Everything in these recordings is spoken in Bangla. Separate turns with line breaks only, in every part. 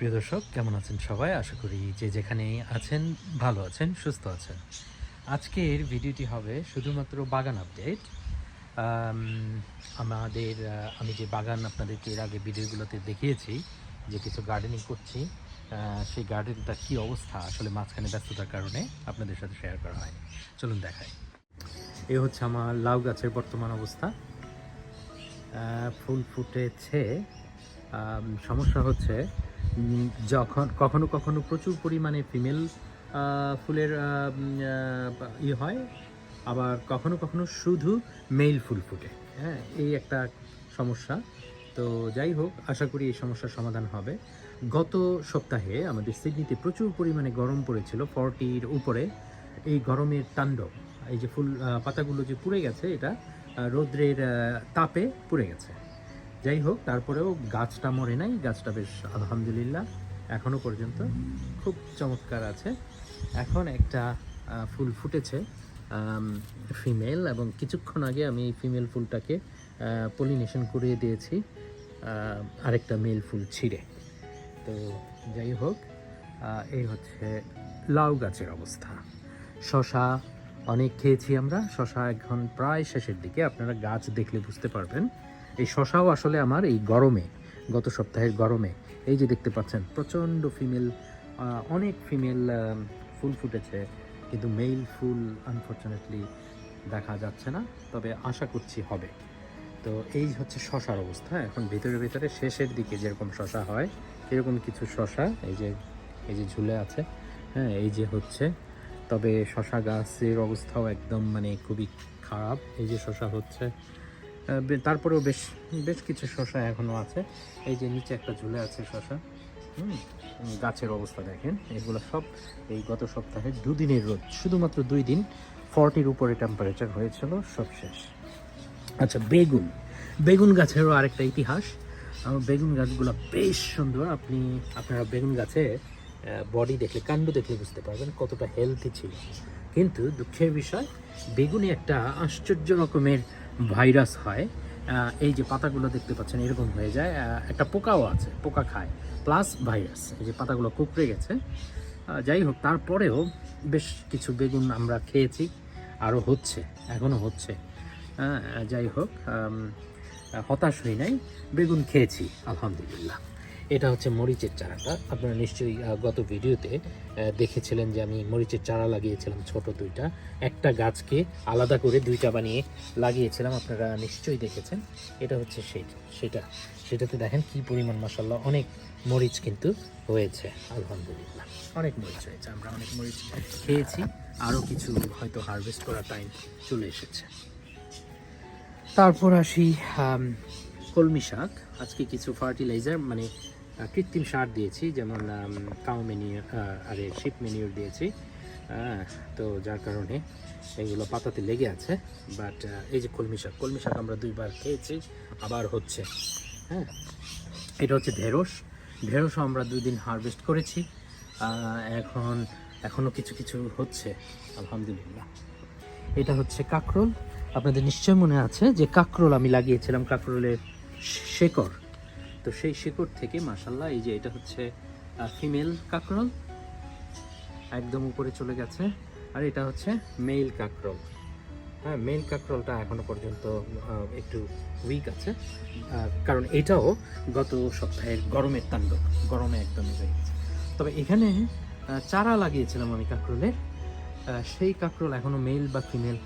প্রিয় দর্শক, কেমন আছেন সবাই? আশা করি যে যেখানেই আছেন ভালো আছেন, সুস্থ আছেন। আজকের ভিডিওটি হবে শুধুমাত্র বাগান আপডেট। আম, আমি যে বাগান আপনাদেরকে এর আগে ভিডিওগুলোতে দেখিয়েছি যে কিছু গার্ডেনিং করছি, সেই গার্ডেনটার কী অবস্থা আসলে মাঝখানে ব্যস্ততার কারণে আপনাদের সাথে শেয়ার করা হয়। চলুন দেখাই। এ হচ্ছে আমার লাউ গাছের বর্তমান অবস্থা। ফুল ফুটেছে। সমস্যা হচ্ছে যখন কখনো কখনো প্রচুর পরিমাণে ফিমেল ফুলের হয়, আবার কখনো কখনো শুধু মেল ফুল ফুটে। হ্যাঁ, এই একটা সমস্যা। তো যাই হোক, আশা করি এই সমস্যার সমাধান হবে। গত সপ্তাহে আমাদের সিডনিতে প্রচুর পরিমাণে গরম পড়েছিল, 40-র উপরে। এই গরমের তাণ্ডব, এই যে ফুল পাতাগুলো যে পুড়ে গেছে, এটা রৌদ্রের তাপে পুড়ে গেছে। যাই হোক, তারপরেও গাছটা মরে নাই, গাছটা বেশ আলহামদুলিল্লাহ এখনও পর্যন্ত খুব চমৎকার আছে। এখন একটা ফুল ফুটেছে ফিমেল, এবং কিছুক্ষণ আগে আমি এই ফিমেল ফুলটাকে পলিনেশন করিয়ে দিয়েছি আরেকটা মেল ফুল ছিঁড়ে। তো যাই হোক, এই হচ্ছে লাউ গাছের অবস্থা। শশা অনেক খেয়েছি আমরা, শশা এখন প্রায় শেষের দিকে, আপনারা গাছ দেখলে বুঝতে পারবেন। এই শশাও আসলে আমার এই গরমে, গত সপ্তাহের গরমে, এই যে দেখতে পাচ্ছেন প্রচণ্ড ফিমেল, অনেক ফিমেল ফুল ফুটেছে, কিন্তু মেল ফুল আনফর্চুনেটলি দেখা যাচ্ছে না, তবে আশা করছি হবে। তো এই হচ্ছে শশার অবস্থা এখন। ভিতরে ভিতরে শেষের দিকে যেরকম শশা হয়, এরকম কিছু শশা এই যে ঝুলে আছে। হ্যাঁ, এই যে হচ্ছে। তবে শশা গাছের অবস্থাও একদম মানে খুবই খারাপ। এই যে শশা হচ্ছে, তারপরেও বেশ বেশ কিছু শশা এখনও আছে। এই যে নিচে একটা ঝুলে আছে শশা। গাছের অবস্থা দেখেন, এগুলো সব এই গত সপ্তাহে 2 দিনের রোদ, শুধুমাত্র 2 দিন 40-র উপরে টেম্পারেচার হয়েছিল, সব শেষ। আচ্ছা, বেগুন গাছেরও আরেকটা ইতিহাস। আমার বেগুন গাছগুলো বেশ সুন্দর। আপনারা বেগুন গাছে বডি দেখলে, কাণ্ড দেখলে বুঝতে পারবেন কতটা হেলদি ছিল। কিন্তু দুঃখের বিষয়, বেগুনে একটা আশ্চর্য রকমের ভাইরাস হয়। এই যে পাতাগুলো দেখতে পাচ্ছেন এরকম হয়ে যায়, একটা পোকাও আছে, পোকা খায়, প্লাস ভাইরাস। এই যে পাতাগুলো কুঁকড়ে গেছে। যাই হোক, তারপরেও বেশ কিছু বেগুন আমরা খেয়েছি, আরও হচ্ছে, এখনও হচ্ছে। যাই হোক, হতাশ হই নাই, বেগুন খেয়েছি আলহামদুলিল্লাহ। এটা হচ্ছে মরিচের চারাটা। আপনারা নিশ্চয়ই গত ভিডিওতে দেখেছিলেন যে আমি মরিচের চারা লাগিয়েছিলাম, ছোট 2টা, একটা গাছকে আলাদা করে 2টা বানিয়ে লাগিয়েছিলাম, আপনারা নিশ্চয়ই দেখেছেন। এটা হচ্ছে সেটাতে দেখেন কি পরিমাণ, মাশাআল্লাহ, অনেক মরিচ কিন্তু হয়েছে আলহামদুলিল্লাহ। অনেক মরিচ হয়েছে, আমরা অনেক মরিচ খেয়েছি, আরও কিছু হয়তো হারভেস্ট করার টাইম চলে এসেছে। তারপর আসি কলমি শাক। আজকে কিছু ফার্টিলাইজার মানে কৃত্রিম সার দিয়েছি, যেমন কাউ ম্যানিউর আর শিপ ম্যানিউর দিয়েছি। তো যার কারণে এগুলো পাতাতে লেগে আছে। বাট এই যে কলমি শাক আমরা 2বার খেয়েছি, আবার হচ্ছে। হ্যাঁ, এটা হচ্ছে ঢেঁড়সও আমরা 2 দিন হারভেস্ট করেছি, এখনও কিছু কিছু হচ্ছে আলহামদুলিল্লাহ। এটা হচ্ছে কাঁকরোল। আপনাদের নিশ্চয় মনে আছে যে কাঁকরোল আমি লাগিয়েছিলাম, কাঁকরোলের শেকড়। তো সেই শেকড় থেকে মাশাআল্লাহ, এই যে এটা হচ্ছে ফিমেল কাঁকরোল, একদম উপরে চলে গেছে। আর এটা হচ্ছে মেল কাঁকরোল। হ্যাঁ, মেল কাঁকরোলটা এখনো পর্যন্ত একটু উইক আছে, কারণ এটাও গত সপ্তাহের গরমের তাণ্ডব, গরমে একদম হয়ে গেছে। তবে এখানে চারা লাগিয়েছিলাম আমি কাঁকরোলের, সেই কাঁকরোল এখনো মেল বা ফিমেল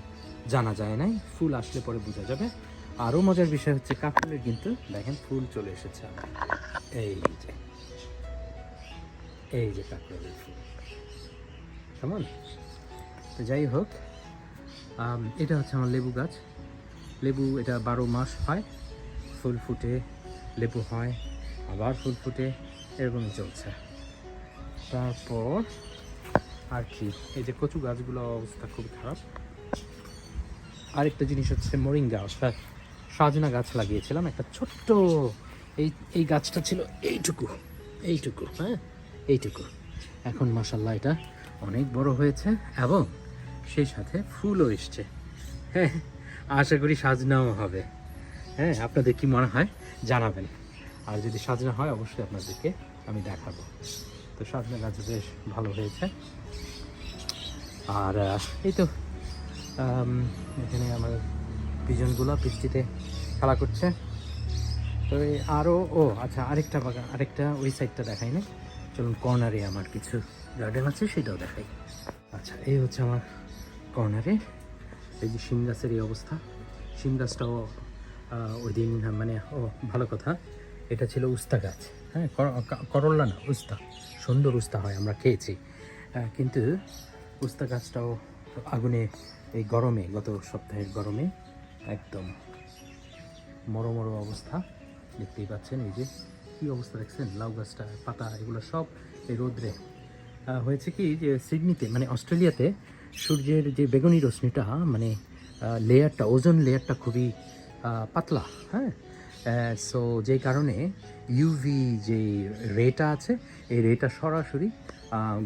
জানা যায় নাই, ফুল আসলে পরে বোঝা যাবে। আরও মজার বিষয় হচ্ছে কাঁকরোলের কিন্তু দেখেন ফুল চলে এসেছে। এই যে কাঁকরোলের ফুল, কেমন। তো যাই হোক, এটা হচ্ছে আমার লেবু গাছ। লেবু এটা 12 মাস হয়, ফুল ফুটে লেবু হয়, আবার ফুল ফুটে, এরকমই চলছে। তারপর আর কি, এই যে কচু গাছগুলো অবস্থা খুব খারাপ। আরেকটা জিনিস হচ্ছে মোরিঙ্গা, অর্থাৎ সজনা গাছ লাগিয়েছিলাম, একটা ছোট্ট, এই গাছটা ছিল এইটুকু, হ্যাঁ এইটুকু। এখন মাশাআল্লাহ এটা অনেক বড় হয়েছে, এবং সেই সাথে ফুলও এসছে। হ্যাঁ, আশা করি সাজনাও হবে। হ্যাঁ, আপনাদের কি মনে হয় জানাবেন। আর যদি সাজনা হয় অবশ্যই আপনাদেরকে আমি দেখাবো। তো সাজনা গাছ বেশ ভালো হয়েছে। আর এই তো এখানে আমার পিজনগুলো বৃষ্টিতে খেলা করছে। তো আরও আচ্ছা আরেকটা বাগান, আরেকটা ওই সাইডটা দেখাই না, চলুন কর্নারে আমার কিছু গার্ডেন আছে সেটাও দেখাই। আচ্ছা এই হচ্ছে আমার কর্নারে, এই যে শিম গাছের এই অবস্থা। শিম গাছটাও ওই দিন মানে ভালো কথা, এটা ছিল উস্তা গাছ, হ্যাঁ করল্লা না, উস্তা, সুন্দর উস্তা হয়, আমরা খেয়েছি। কিন্তু উস্তা গাছটাও আগুনে, এই গরমে, গত সপ্তাহের গরমে একদম মরো মরো অবস্থা, দেখতেই পাচ্ছেন। এই যে কী অবস্থা দেখছেন, লাউ গাছটা, পাতা, এগুলো সব এই রোদ্রে। হয়েছে কি যে সিডনিতে মানে অস্ট্রেলিয়াতে সূর্যের যে বেগুনি রশ্মিটা মানে লেয়ারটা, ওজোন লেয়ারটা খুবই পাতলা, হ্যাঁ। সো যেই কারণে ইউভি যে রেটা আছে, এই রেটা সরাসরি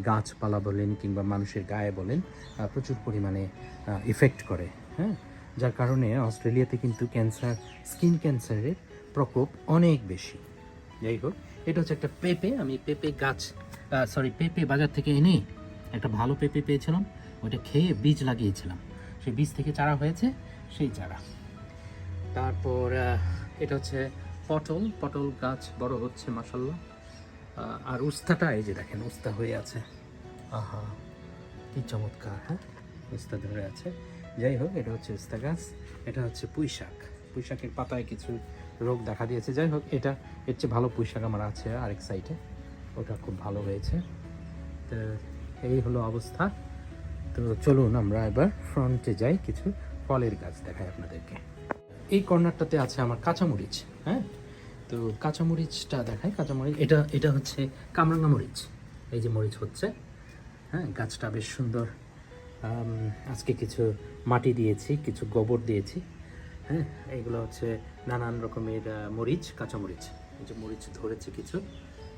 গাছপালা বলেন কিংবা মানুষের গায়ে বলেন প্রচুর পরিমাণে ইফেক্ট করে, হ্যাঁ। যার কারণে অস্ট্রেলিয়াতে কিন্তু ক্যান্সার, স্কিন ক্যান্সারের প্রকোপ অনেক বেশি। যাই হোক, এটা হচ্ছে একটা পেঁপে, আমি পেঁপে গাছ পেঁপে বাজার থেকে এনে একটা ভালো পেঁপে পেয়েছিলাম, ওইটা খেয়ে বীজ লাগিয়েছিলাম, সেই বীজ থেকে চারা হয়েছে, সেই চারা। তারপর এটা হচ্ছে পটল গাছ বড় হচ্ছে মাশাআল্লাহ। আর উস্তাটা এই যে দেখেন, উস্তা হয়ে আছে, আহা কি চমৎকার, হ্যাঁ উস্তা ধরে আছে। যাই হোক, এটা হচ্ছে উস্তা গাছ। এটা হচ্ছে পুঁই শাকের পাতায় কিছু রোগ দেখা দিয়েছে। যাই হোক, এটা এর চেয়ে ভালো পুঁই শাক আমার আছে আরেক সাইডে, ওটা খুব ভালো হয়েছে। তো এই হলো অবস্থা। তো চলুন আমরা এবার ফ্রন্টে যাই, কিছু ফলের গাছ দেখাই আপনাদেরকে। এই কর্নারটাতে আছে আমার কাঁচামরিচ, হ্যাঁ। তো কাঁচামরিচটা দেখাই। কাঁচামরিচ এটা হচ্ছে কামরাঙ্গা মরিচ, এই যে মরিচ হচ্ছে, হ্যাঁ। গাছটা বেশ সুন্দর। আজকে কিছু মাটি দিয়েছি, কিছু গোবর দিয়েছি, হ্যাঁ। এইগুলো হচ্ছে নানান রকমের মরিচ, কাঁচামরিচ। এই যে মরিচ ধরেছে কিছু,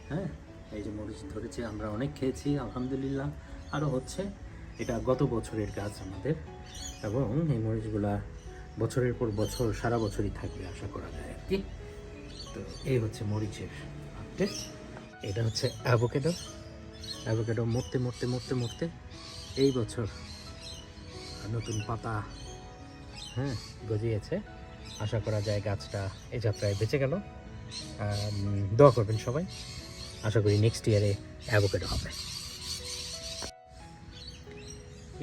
হ্যাঁ, এই যে মরিচ ধরেছে, আমরা অনেক খেয়েছি আলহামদুলিল্লাহ, আরও হচ্ছে। এটা গত বছরের গাছ আমাদের, এবং এই মরিচগুলা বছরের পর বছর সারা বছরই থাকবে আশা করা যায় আর কি। তো এই হচ্ছে মরিচের আপডেট। এটা হচ্ছে অ্যাভোকাডো মরতে এই বছর নতুন পাতা, হ্যাঁ, গজিয়েছে। আশা করা যায় গাছটা এই যাত্রায় বেঁচে গেল। দোয়া করবেন সবাই, আশা করি নেক্সট ইয়ারে অ্যাভোকাডো হবে।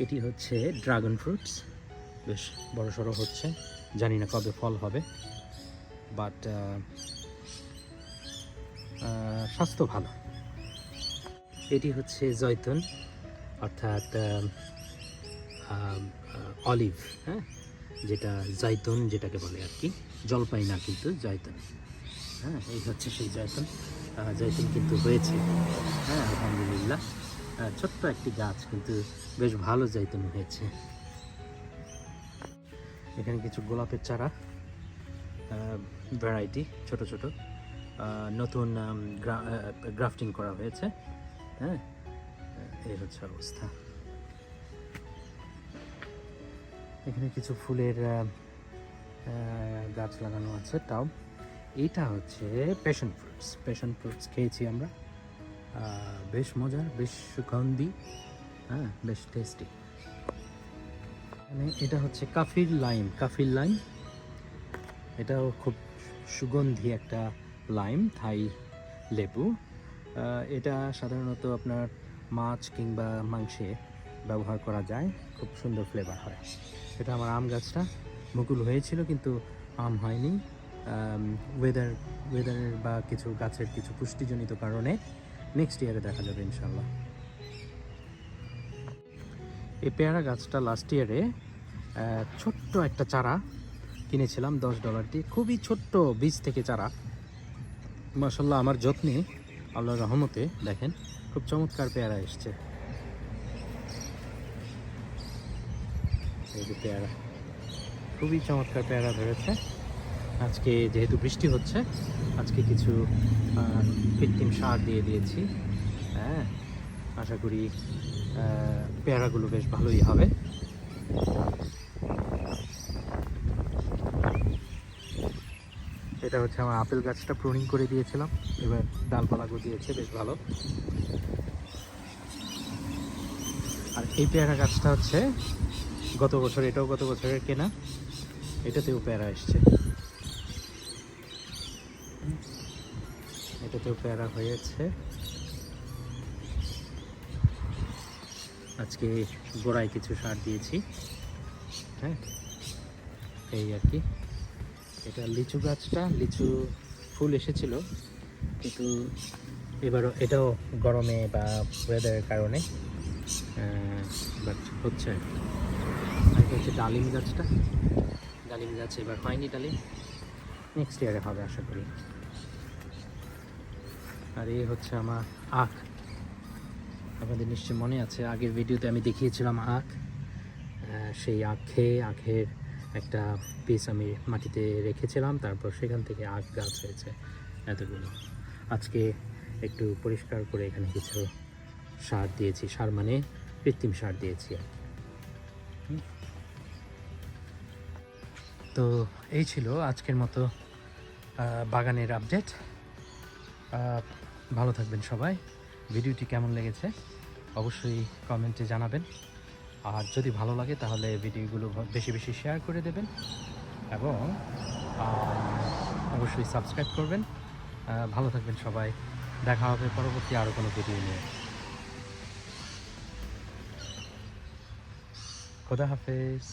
এটি হচ্ছে ড্রাগন ফ্রুটস, বেশ বড় সড়ো হচ্ছে, জানি না কবে ফল হবে, বাট স্বাস্থ্য ভালো। এটি হচ্ছে জয়তুন, অর্থাৎ অলিভ, হ্যাঁ, যেটা জয়তুন যেটাকে বলে আর কি, জলপাই না কিন্তু জয়তুন, হ্যাঁ। এই হচ্ছে সেই জয়তুন কিন্তু হয়েছে, হ্যাঁ আলহামদুলিল্লাহ। ছোট্ট একটি গাছ কিন্তু বেশ ভালো জয়তুন হয়েছে। এখানে কিছু গোলাপের চারা, ভ্যারাইটি, ছোট নতুন গ্রাফটিং করা হয়েছে, হ্যাঁ। এই হচ্ছে অবস্থা। এখানে কিছু ফুলের গাছ লাগানো আছে, টাব। এটা হচ্ছে প্যাশন ফ্রুটস খেয়েছি আমরা, বেশ মজার, বেশ সুগন্ধি, হ্যাঁ বেশ টেস্টি। মানে এটা হচ্ছে কাফির লাইম, এটাও খুব সুগন্ধি একটা লাইম, থাই লেবু। এটা সাধারণত আপনার মাছ কিংবা মাংসে ব্যবহার করা যায়, খুব সুন্দর ফ্লেভার হয়। এটা আমার আম গাছটা, মুকুল হয়েছিল কিন্তু আম হয়নি, ওয়েদারের বা কিছু গাছের কিছু পুষ্টিজনিত কারণে নেক্সট ইয়ারে দেখা যাবে ইনশাল্লাহ। এই পেয়ারা গাছটা লাস্ট ইয়ারে ছোট্ট একটা চারা কিনেছিলাম $10 দিয়ে, খুবই ছোট্ট বীজ থেকে চারা। মাশাআল্লাহ আমার যত্নে, আল্লাহর রহমতে দেখেন খুব চমৎকার পেয়ারা এসছে। এই যে পেয়ারা, খুবই চমৎকার পেয়ারা ধরেছে। আজকে যেহেতু বৃষ্টি হচ্ছে, আজকে কিছু কৃত্রিম সার দিয়ে দিয়েছি, হ্যাঁ। আশা করি পেয়ারাগুলো বেশ ভালোই হবে। এটা হচ্ছে আমার আপেল গাছটা প্রুনিং করে দিয়েছিলাম, এবার ডালপালা গজিয়েছে বেশ ভালো। আর এই পেয়ারা গাছটা হচ্ছে গত বছর, এটাও গত বছরের কেনা, এটাতেও পেয়ারা এসছে, এটাতেও পেয়ারা হয়েছে। আজকে গোড়ায় কিছু সার দিয়েছি, হ্যাঁ এই আর কি। এটা লিচু গাছটা, লিচু ফুল এসেছিল, কিন্তু এবারও এটাও গরমে বা ওয়েদারের কারণে বাট হচ্ছে। আর এটা হচ্ছে ডালিম গাছটা, ডালিম গাছ এবার হয়নি, ডালিম নেক্সট ইয়ারে হবে আশা করি। আর এই হচ্ছে আমার আখ, আপনাদের নিশ্চয়ই মনে আছে আগের ভিডিওতে আমি দেখিয়েছিলাম আখ। সেই আখের একটা পিস আমি মাটিতে রেখেছিলাম, তারপর সেখান থেকে আখ গাছ হয়েছে এতগুলো। আজকে একটু পরিষ্কার করে এখানে কিছু সার দিয়েছি, সার মানে কৃত্রিম সার দিয়েছি। তো এই ছিল আজকের মতো বাগানের আপডেট। ভালো থাকবেন সবাই। ভিডিওটি কেমন লেগেছে অবশ্যই কমেন্টে জানাবেন, আর যদি ভালো লাগে তাহলে ভিডিওগুলো বেশি বেশি শেয়ার করে দেবেন এবং অবশ্যই সাবস্ক্রাইব করবেন। ভালো থাকবেন সবাই, দেখা হবে পরবর্তী আরও কোনো ভিডিও নিয়ে। খোদা হাফেজ।